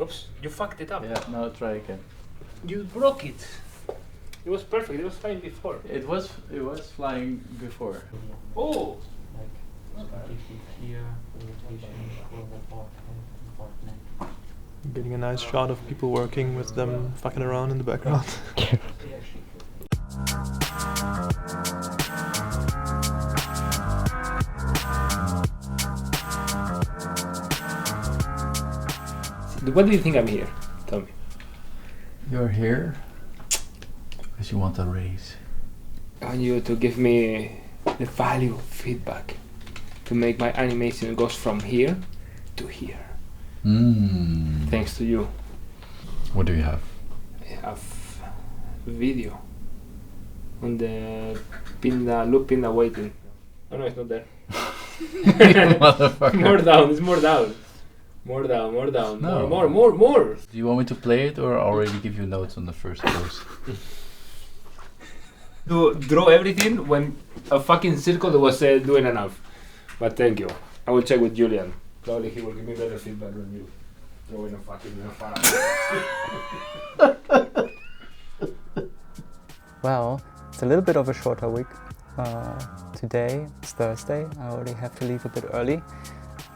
Oops, you fucked it up. Yeah, now try again. You broke it. It was perfect. It was fine before. It was flying before. Oh! Getting a nice shot of people working with them fucking around in the background. What do you think I'm here? Tell me. You're here because you want a raise. I want you to give me the value of feedback to make my animation goes from here to here. Thanks to you. What do you have? I have video on the loop pinda waiting. Oh no, it's not there. Motherfucker. More down, it's more down. More down. No. More. Do you want me to play it or already give you notes on the first pose? To draw everything when a fucking circle was doing enough. But thank you. I will check with Julian. Probably he will give me better feedback than you. Drawing a fucking Well, it's a little bit of a shorter week. Today is Thursday. I already have to leave a bit early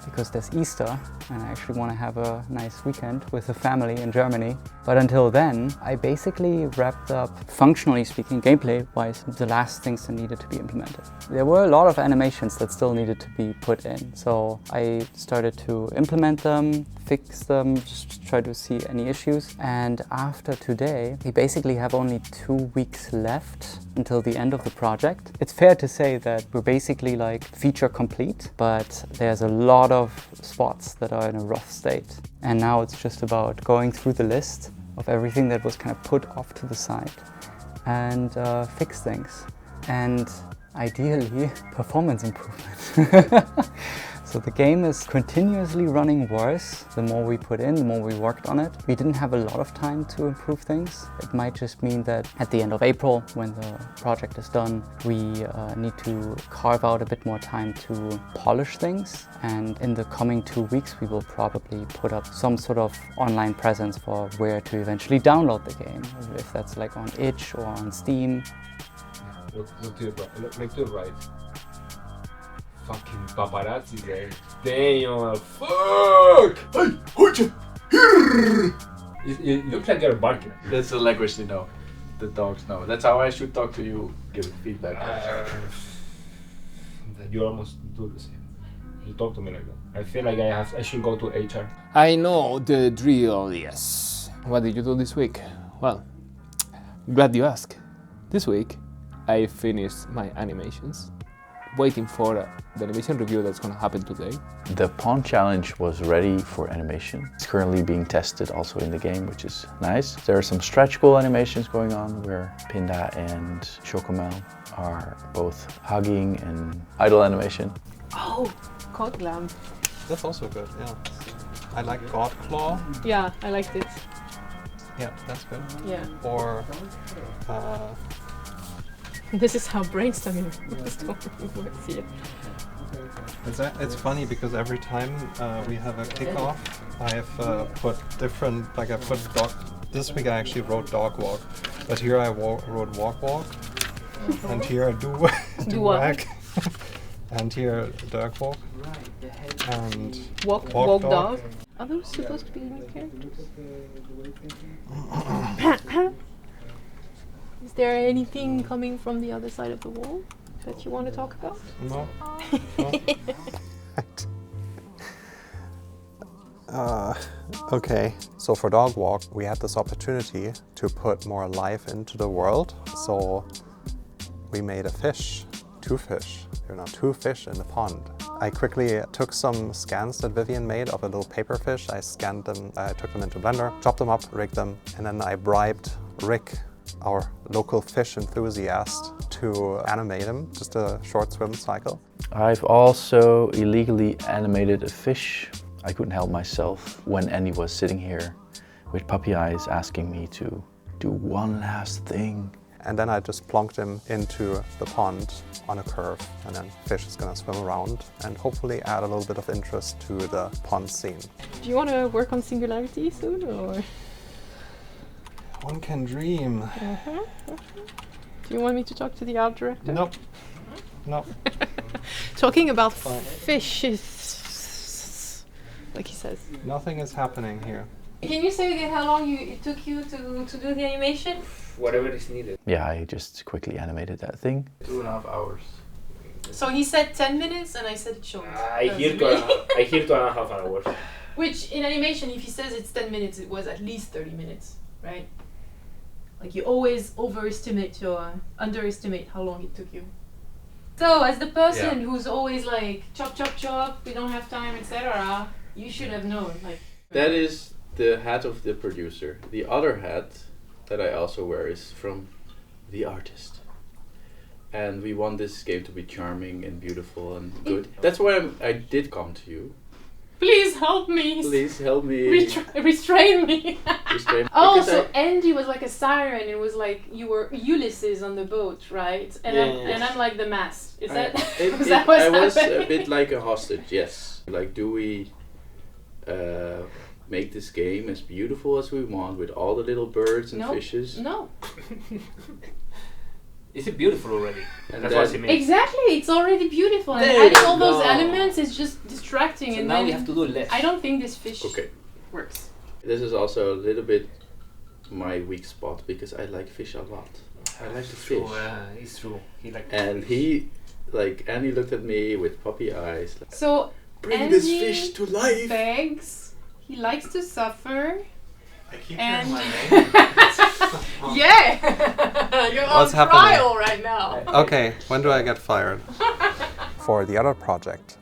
because there's Easter and I actually want to have a nice weekend with the family in Germany. But until then, I basically wrapped up, functionally speaking, gameplay-wise, the last things that needed to be implemented. There were a lot of animations that still needed to be put in, so I started to implement them, fix them, just try to see any issues. And after today, we basically have only 2 weeks left until the end of the project. It's fair to say that we're basically like feature complete, but there's a lot of spots that are in a rough state. And now it's just about going through the list of everything that was kind of put off to the side and fix things. And ideally, performance improvement. So the game is continuously running worse. The more we put in, the more we worked on it. We didn't have a lot of time to improve things. It might just mean that at the end of April, when the project is done, we need to carve out a bit more time to polish things. And in the coming 2 weeks, we will probably put up some sort of online presence for where to eventually download the game. If that's like on itch or on Steam. Look to the right. Look to the right. Fucking paparazzi there. Damn, fuck! Hey, you look like you're barking. That's the language they know. The dogs know. That's how I should talk to you, give feedback. You almost do the same. You talk to me like that. I feel like I should go to HR. I know the drill, yes. What did you do this week? Well, glad you asked. This week, I finished my animations. Waiting for the animation review that's going to happen today. The pawn challenge was ready for animation. It's currently being tested also in the game, which is nice. There are some stretch goal animations going on where Pinda and Chocomel are both hugging and idle animation. Oh, God Glam. That's also good, yeah. I like God Claw. Yeah, I liked it. Yeah, that's good. Yeah. Or This is how brainstorming works here. it's funny because every time we have a kickoff, I have put different, like I put dog. This week I actually wrote dog walk, but here I wrote walk, and here I do wag, and here dog walk, and walk dog. Are those supposed to be new characters? Is there anything coming from the other side of the wall that you want to talk about? No. Okay, so for Dog Walk, we had this opportunity to put more life into the world. So we made a fish, two fish in the pond. I quickly took some scans that Vivian made of a little paper fish. I scanned them, I took them into Blender, chopped them up, rigged them, and then I bribed Rick, our local fish enthusiast, to animate him, just a short swim cycle. I've also illegally animated a fish. I couldn't help myself when Annie was sitting here with puppy eyes asking me to do one last thing. And then I just plonked him into the pond on a curve, and then fish is gonna swim around and hopefully add a little bit of interest to the pond scene. Do you want to work on Singularity soon, or? One can dream. Do you want me to talk to the art director? Nope. Nope. Talking about Fine. fishes, like he says. Nothing is happening here. Can you say again how long it took you to do the animation? Whatever is needed. Yeah, I just quickly animated that thing. 2.5 hours. So he said 10 minutes and I said it short. I hear 2.5 hours. Which in animation, if he says it's 10 minutes, it was at least 30 minutes, right? Like you always underestimate how long it took you. So as the person who's always like chop chop chop, we don't have time, etc., you should have known. Like That is the hat of the producer. The other hat that I also wear is from the artist. And we want this game to be charming and beautiful and good. That's why I did come to you. please help me. Please help me. Restrain me. Restrain. Oh, Because so Andy was like a siren. It was like you were Ulysses on the boat, right? And and I'm like the mast. Is that was that what's I was happening? a bit like a hostage, yes. Like, do we make this game as beautiful as we want with all the little birds and No. fishes? No. Is it beautiful already? And That's then- what he means. Exactly, it's already beautiful. And There adding you all those go. elements is just distracting. So and now then we have to do less. I don't think this fish Okay. works. This is also a little bit my weak spot because I like fish a lot. I like to fish. It's true. He like. And Andy looked at me with puppy eyes. Like, So bring this Andy fish to life! begs. He likes to suffer. I keep And hearing my name. yeah, you're What's on happening? trial right now. Okay, when do I get fired? For the other project,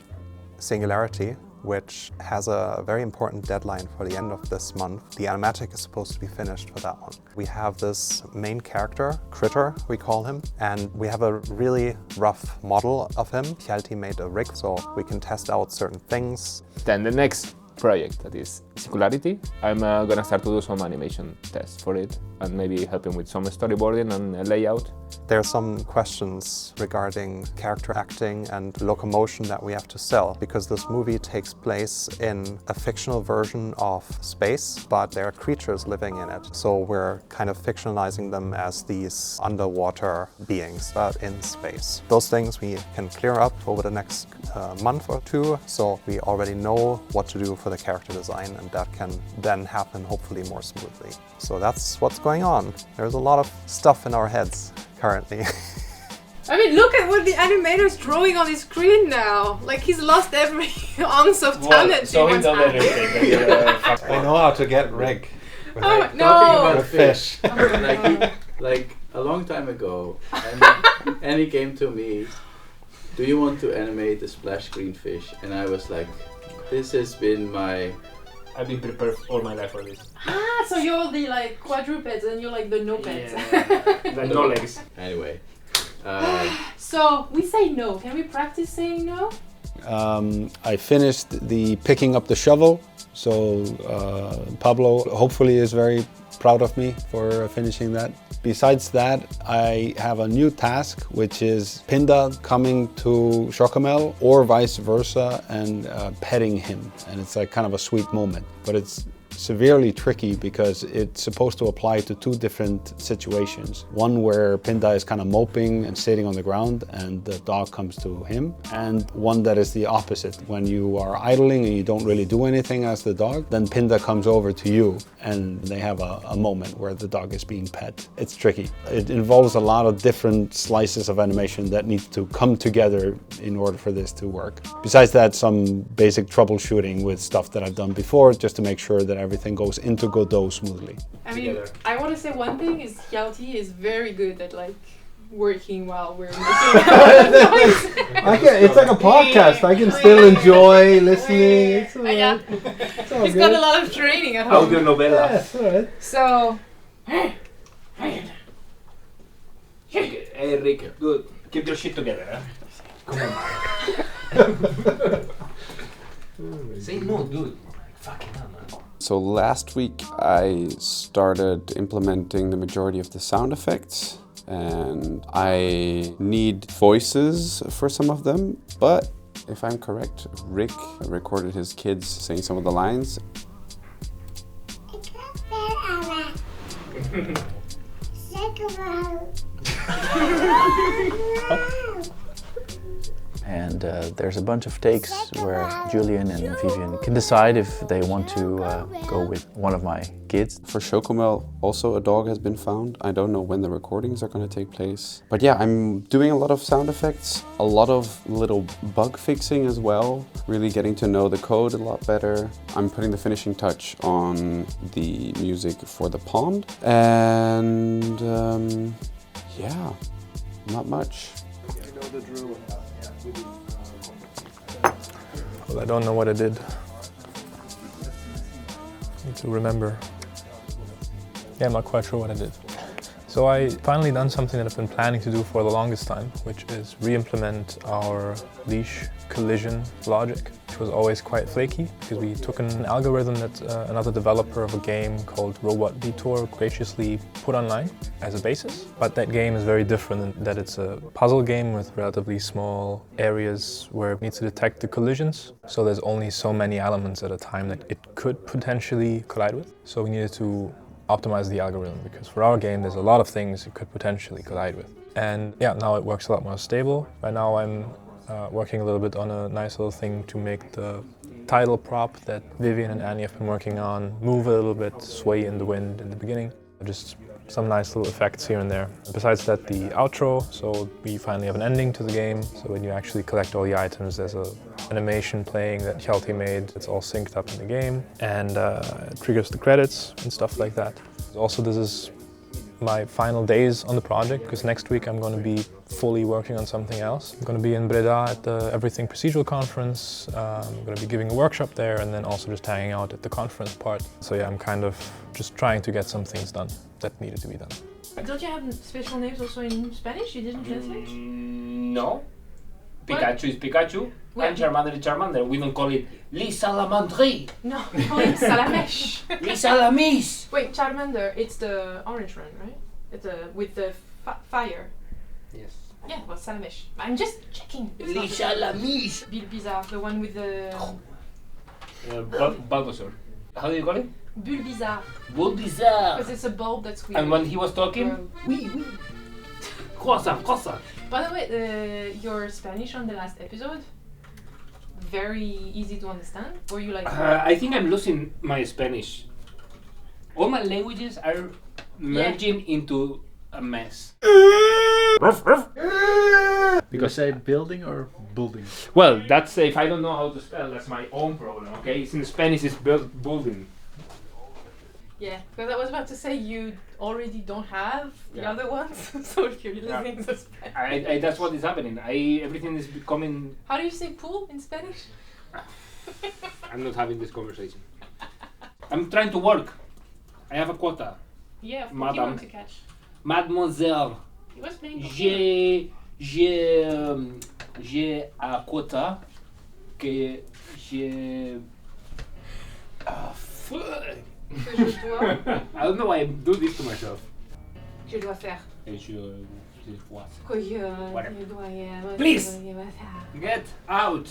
Singularity, which has a very important deadline for the end of this month, the animatic is supposed to be finished for that one. We have this main character, Critter, we call him, and we have a really rough model of him. Hjalti made a rig so we can test out certain things. Then the next project, that is Singularity, I'm gonna start to do some animation tests for it and maybe help him with some storyboarding and layout. There are some questions regarding character acting and locomotion that we have to sell, because this movie takes place in a fictional version of space, but there are creatures living in it. So we're kind of fictionalizing them as these underwater beings, but in space. Those things we can clear up over the next month or two, so we already know what to do for the character design, and that can then happen hopefully more smoothly. So that's what's going on. There's a lot of stuff in our heads currently. I mean, look at what the animator's drawing on his screen now. Like he's lost every ounce of talent. So he he once done had. everything. I know how to get rig. Oh no! about Fish. like a long time ago, Andy came to me, do you want to animate the splash screen fish? And I was like, this has been my... I've been prepared all my life for this. Ah, so you're the like quadrupeds and you're like the no-peds. Like no legs. Anyway. So we say no. Can we practice saying no? I finished the picking up the shovel, so Pablo hopefully is very proud of me for finishing that. Besides that, I have a new task, which is Pinda coming to Chocomel or vice versa and petting him. And it's like kind of a sweet moment, but it's severely tricky because it's supposed to apply to two different situations. One where Pinda is kind of moping and sitting on the ground and the dog comes to him, and one that is the opposite. When you are idling and you don't really do anything as the dog, then Pinda comes over to you and they have a moment where the dog is being pet. It's tricky. It involves a lot of different slices of animation that need to come together in order for this to work. Besides that, some basic troubleshooting with stuff that I've done before just to make sure that everything goes into Godot smoothly. I mean, I want to say one thing is Hjalti is very good at like working while we're making noise. It's like a podcast. I can still enjoy listening. It's all right. Yeah. It's all He's good. got a lot of training at home. Audio novella. Yes, all right. So, Hey Rick, good. Keep your shit together, huh? Come on. Say no, dude. Fucking hell, man. So last week I started implementing the majority of the sound effects and I need voices for some of them, but if I'm correct, Rick recorded his kids saying some of the lines. And there's a bunch of takes where Julian and Vivian can decide if they want to go with one of my kids. For Chocomel, also a dog has been found. I don't know when the recordings are going to take place. But yeah, I'm doing a lot of sound effects, a lot of little bug fixing as well, really getting to know the code a lot better. I'm putting the finishing touch on the music for the pond. And yeah, not much. You know the drill. Well, I don't know what I did. Need to remember. Yeah, I'm not quite sure what I did. So I finally done something that I've been planning to do for the longest time, which is re-implement our leash collision logic, which was always quite flaky because we took an algorithm that another developer of a game called Robot Detour graciously put online as a basis. But that game is very different in that it's a puzzle game with relatively small areas where it needs to detect the collisions. So there's only so many elements at a time that it could potentially collide with. So we needed to optimize the algorithm because for our game there's a lot of things it could potentially collide with. And yeah, now it works a lot more stable. Right now I'm working a little bit on a nice little thing to make the title prop that Vivian and Annie have been working on move a little bit, sway in the wind in the beginning. Just some nice little effects here and there. Besides that, the outro, so we finally have an ending to the game. So when you actually collect all the items, there's an animation playing that Hjalti made. It's all synced up in the game and it triggers the credits and stuff like that. Also, this is my final days on the project because next week I'm going to be fully working on something else. I'm going to be in Breda at the Everything Procedural Conference. I'm going to be giving a workshop there and then also just hanging out at the conference part. So yeah, I'm kind of just trying to get some things done that needed to be done. Don't you have special names also in Spanish? You didn't translate? No. Pikachu is Pikachu, Wait. and Charmander is Charmander. We don't call it Les Salamandries, No, we call it Salamesh. Les Salamis. Wait, Charmander, it's the orange one, right? It's with the fire. Yes. Yeah, well, Salamesh. I'm just checking. It's Les not- Salamis. Bill Bizarre, the one with the... Bulbasaur. How do you call it? Bulle Bizarre. Bull bizarre. Because it's a bulb that's weird. And when he was talking, oui, oui. Croissant. By the way, your Spanish on the last episode, very easy to understand. Or you like... I think I'm losing my Spanish. All my languages are merging into a mess. You say building or building? Well, that's if I don't know how to spell, that's my own problem, okay? It's in Spanish, it's building. Yeah, because I was about to say you already don't have the Yeah. other ones, so if you're listening to Spanish. I that's what is happening. Everything is becoming. How do you say pool in Spanish? I'm not having this conversation. I'm trying to work. I have a quota. Yeah, of Madam. Pokemon to catch. Mademoiselle, He was playing Pokemon. j'ai un quota que j'ai. Fuck. Que je dois, I don't know why I do this to myself. je dois faire. Et je vois. Que Whatever. je dois... Please. Get out.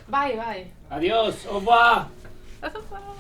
Bye, bye. Adios. Au revoir. Au revoir.